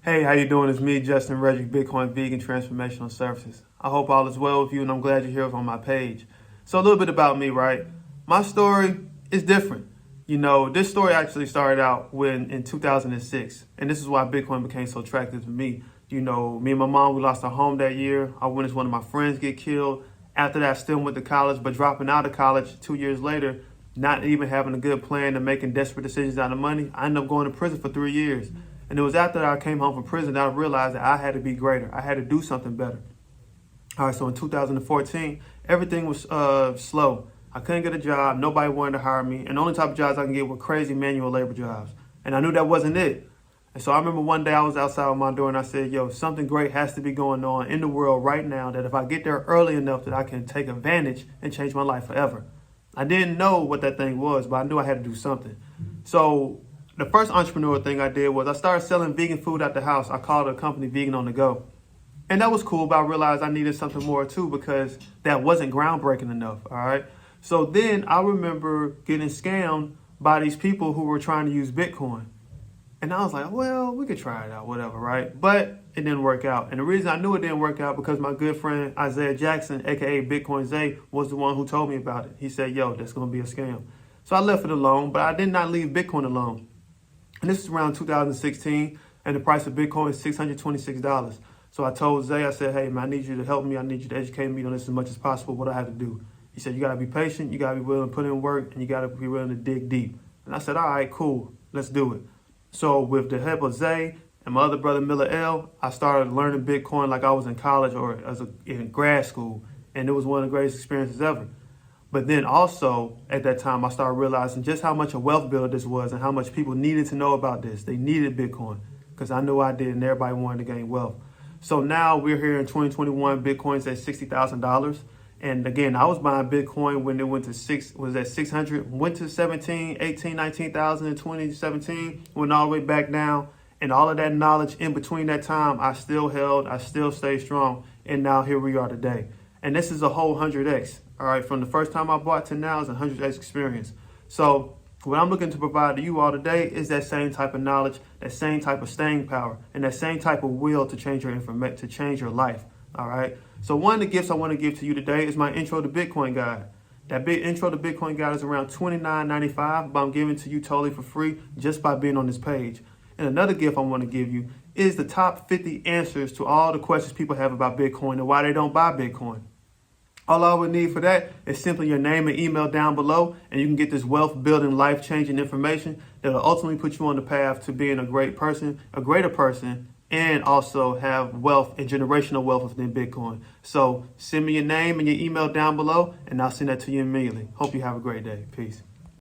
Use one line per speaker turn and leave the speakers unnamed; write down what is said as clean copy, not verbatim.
Hey, how you doing? It's me, Justin Redrick, Bitcoin Vegan Transformational Services. I hope all is well with you, and I'm glad you're here on my page. So a little bit about me, right? My story is different. This story actually started out in 2006, and this is why Bitcoin became so attractive to me. Me and my mom, we lost our home that year. I witnessed one of my friends get killed. After that, I still went to college, but dropping out of college 2 years later, not even having a good plan and making desperate decisions out of money, I ended up going to prison for 3 years. And it was after I came home from prison that I realized that I had to be greater. I had to do something better. All right, so in 2014, everything was slow. I couldn't get a job. Nobody wanted to hire me. And the only type of jobs I can get were crazy manual labor jobs. And I knew that wasn't it. And so I remember one day I was outside with my door and I said, something great has to be going on in the world right now that if I get there early enough that I can take advantage and change my life forever. I didn't know what that thing was, but I knew I had to do something. So the first entrepreneurial thing I did was I started selling vegan food at the house. I called a company Vegan on the Go. And that was cool, but I realized I needed something more too because that wasn't groundbreaking enough, all right? So then I remember getting scammed by these people who were trying to use Bitcoin. And I was like, well, we could try it out, whatever, right? But it didn't work out. And the reason I knew it didn't work out because my good friend Isaiah Jackson, aka Bitcoin Zay, was the one who told me about it. He said, that's going to be a scam. So I left it alone, but I did not leave Bitcoin alone. And this is around 2016, and the price of Bitcoin is $626. So I told Zay, I said, hey, man, I need you to help me. I need you to educate me on this as much as possible, what I have to do. He said, you got to be patient, you got to be willing to put in work, and you got to be willing to dig deep. And I said, all right, cool, let's do it. So with the help of Zay and my other brother, Miller L., I started learning Bitcoin like I was in college or in grad school, and it was one of the greatest experiences ever. But then also, at that time, I started realizing just how much a wealth builder this was and how much people needed to know about this. They needed Bitcoin because I knew I did and everybody wanted to gain wealth. So now we're here in 2021, Bitcoin's at $60,000. And again, I was buying Bitcoin when it went to 600, went to 17, 18, 19,000 in 2017, went all the way back down. And all of that knowledge in between that time, I still held, I still stayed strong. And now here we are today. And this is a whole 100X. All right, from the first time I bought to now is a 100X experience. So what I'm looking to provide to you all today is that same type of knowledge, that same type of staying power, and that same type of will to change your information, to change your life. All right. So one of the gifts I want to give to you today is my Intro to Bitcoin guide. That big Intro to Bitcoin guide is around $29.95, but I'm giving it to you totally for free just by being on this page. And another gift I want to give you is the top 50 answers to all the questions people have about Bitcoin and why they don't buy Bitcoin. All I would need for that is simply your name and email down below, and you can get this wealth building, life changing information that will ultimately put you on the path to being a great person, a greater person, and also have wealth and generational wealth within Bitcoin. So send me your name and your email down below, and I'll send that to you immediately. Hope you have a great day. Peace.